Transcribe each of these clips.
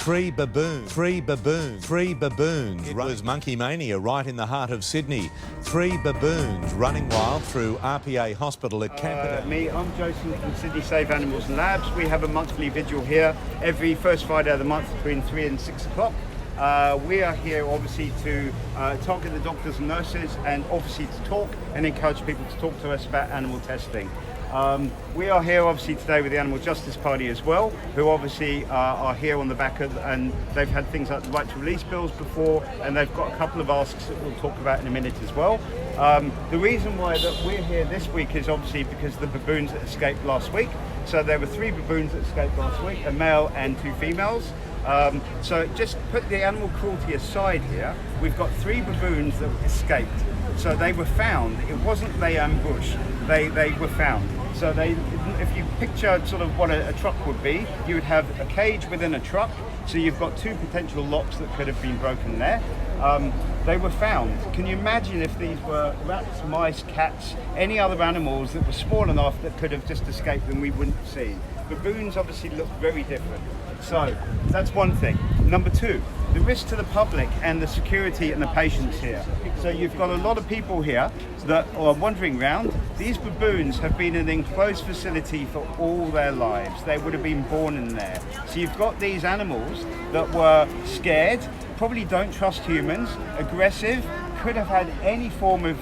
Three baboons. Three baboons. Three baboons. It was monkey mania right in the heart of Sydney. Three baboons running wild through RPA Hospital at Camperdown. I'm Joseph from Sydney Safe Animals and Labs. We have a monthly vigil here every first Friday of the month between 3 and 6 o'clock. We are here obviously to target the doctors and nurses, and obviously to talk and encourage people to talk to us about animal testing. We are here obviously today with the Animal Justice Party as well, who obviously are here on the back of, and they've had things like the right to release bills before, and they've got a couple of asks that we'll talk about in a minute as well. The reason why that we're here this week is obviously because of the baboons that escaped last week. So there were 3 baboons that escaped last week, a male and 2 females. So just put the animal cruelty aside here, we've got 3 baboons that escaped. So they were found. It wasn't they ambushed, they were found. So if you picture sort of what a truck would be, you would have a cage within a truck. So you've got 2 potential locks that could have been broken there. They were found. Can you imagine if these were rats, mice, cats, any other animals that were small enough that could have just escaped and we wouldn't have seen? Baboons obviously look very different. So that's one thing. Number 2, the risk to the public and the security and the patients here. So you've got a lot of people here that are wandering around. These baboons have been in an enclosed facility for all their lives. They would have been born in there. So you've got these animals that were scared, probably don't trust humans, aggressive, could have had any form of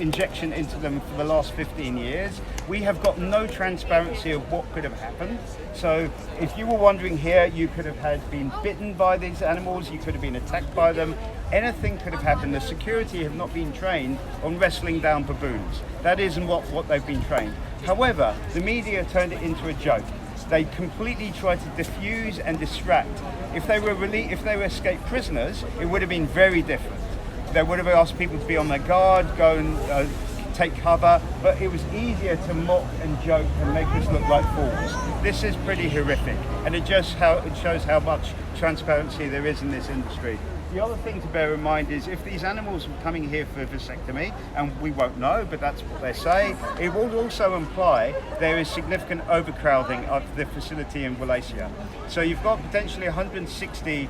injection into them for the last 15 years. We have got no transparency of what could have happened. So if you were wandering here, you could have been bitten by these animals, you could have been attacked by them, anything could have happened. The security have not been trained on wrestling down baboons. That isn't what they've been trained. However, the media turned it into a joke. They completely tried to diffuse and distract. If they were escaped prisoners, it would have been very different. They would have asked people to be on their guard, go and take cover, but it was easier to mock and joke and make us look like fools. This is pretty horrific, and it shows how much transparency there is in this industry. The other thing to bear in mind is if these animals were coming here for vasectomy, and we won't know, but that's what they say, it will also imply there is significant overcrowding of the facility in Wallachia. So you've got potentially 160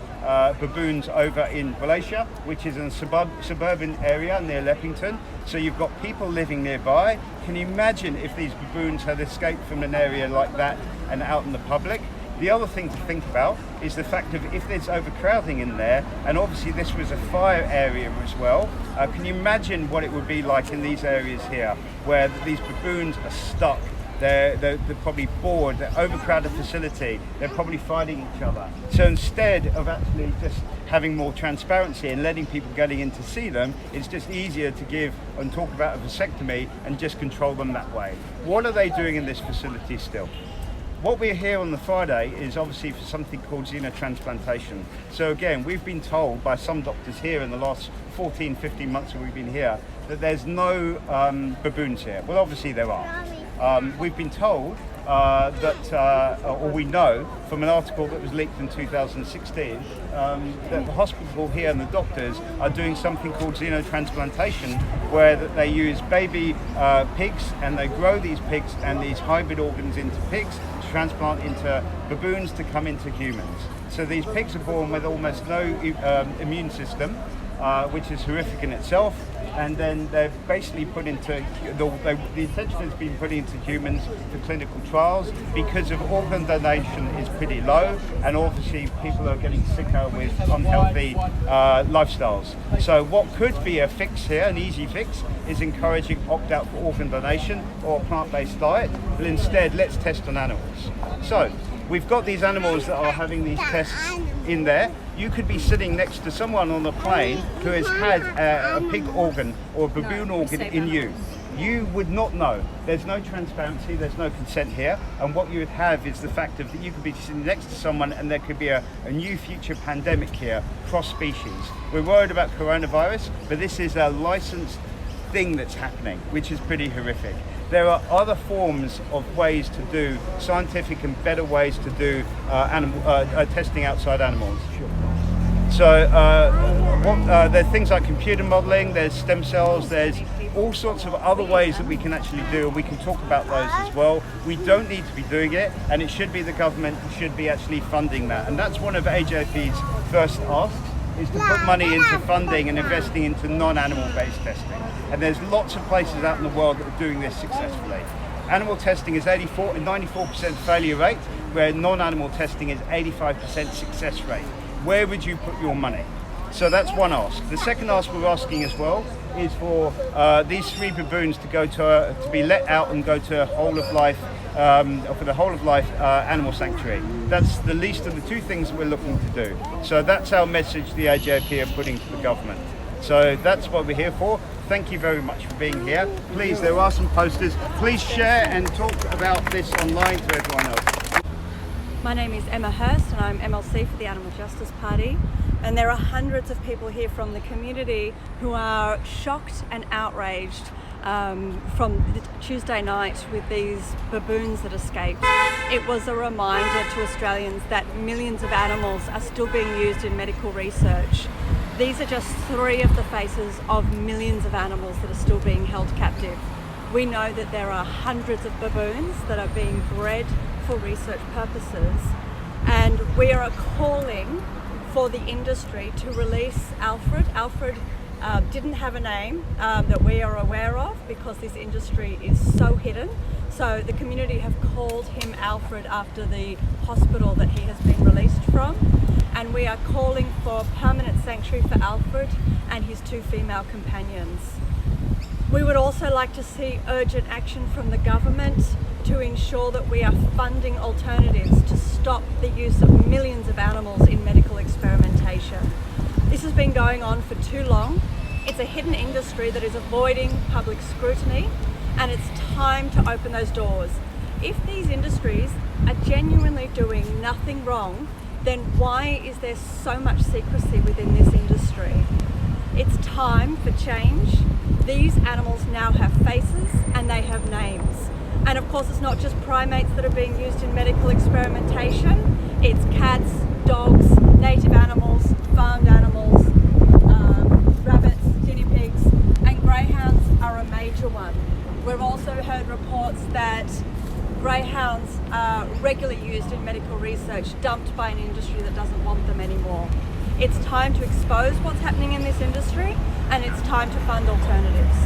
baboons over in Wallachia, which is in a suburban area near Leppington. So you've got people living nearby. Can you imagine if these baboons had escaped from an area like that and out in the public? The other thing to think about is the fact of if there's overcrowding in there, and obviously this was a fire area as well, can you imagine what it would be like in these areas here, where these baboons are stuck? They're probably bored, they're overcrowded facility, they're probably fighting each other. So instead of actually just having more transparency and letting people getting in to see them, it's just easier to give and talk about a vasectomy and just control them that way. What are they doing in this facility still? What we're here on the Friday is obviously for something called xenotransplantation. So again, we've been told by some doctors here in the last 14, 15 months that we've been here that there's no baboons here. Well, obviously there are. We've been told or we know from an article that was leaked in 2016 that the hospital here and the doctors are doing something called xenotransplantation, where that they use baby pigs and they grow these pigs and these hybrid organs into pigs to transplant into baboons to come into humans. So these pigs are born with almost no immune system, which is horrific in itself. And then they're basically put into, the intention has been put into humans for clinical trials because of organ donation is pretty low, and obviously people are getting sicker with unhealthy lifestyles. So what could be a fix here, an easy fix, is encouraging opt-out for organ donation or a plant-based diet, but instead let's test on animals. So we've got these animals that are having these tests in there. You could be sitting next to someone on a plane who has had a pig organ or a baboon organ in you. You would not know. There's no transparency, there's no consent here, and what you would have is the fact of that you could be sitting next to someone and there could be a new future pandemic here, cross-species. We're worried about coronavirus, but this is a licensed thing that's happening, which is pretty horrific. There are other forms of ways to do scientific and better ways to do testing outside animals. So there's things like computer modeling, there's stem cells, there's all sorts of other ways that we can actually do, and we can talk about those as well. We don't need to be doing it, and it should be the government who should be actually funding that. And that's one of AJP's first asks, is to put money into funding and investing into non-animal based testing. And there's lots of places out in the world that are doing this successfully. Animal testing is 94% failure rate, where non-animal testing is 85% success rate. Where would you put your money? So that's one ask. The second ask we're asking as well is for these 3 baboons to go to be let out and go to whole of life for the whole of life animal sanctuary. That's the least of the 2 things that we're looking to do. So that's our message the AJP are putting to the government. So that's what we're here for. Thank you very much for being here. Please, there are some posters. Please share and talk about this online to everyone else. My name is Emma Hurst and I'm MLC for the Animal Justice Party. And there are hundreds of people here from the community who are shocked and outraged from Tuesday night with these baboons that escaped. It was a reminder to Australians that millions of animals are still being used in medical research. These are just 3 of the faces of millions of animals that are still being held captive. We know that there are hundreds of baboons that are being bred for research purposes, and we are calling for the industry to release Alfred. Alfred didn't have a name that we are aware of because this industry is so hidden. So the community have called him Alfred after the hospital that he has been released from. And we are calling for permanent sanctuary for Alfred and his 2 female companions. We would also like to see urgent action from the government to ensure that we are funding alternatives to stop the use of millions of animals in medical experimentation. This has been going on for too long. It's a hidden industry that is avoiding public scrutiny, and it's time to open those doors. If these industries are genuinely doing nothing wrong, then why is there so much secrecy within this industry? It's time for change. These animals now have faces and they have names. And of course, it's not just primates that are being used in medical experimentation. It's cats, dogs, native animals, farmed animals, rabbits, guinea pigs, and greyhounds are a major one. We've also heard reports that greyhounds are regularly used in medical research, dumped by an industry that doesn't want them anymore. It's time to expose what's happening in this industry, and it's time to fund alternatives.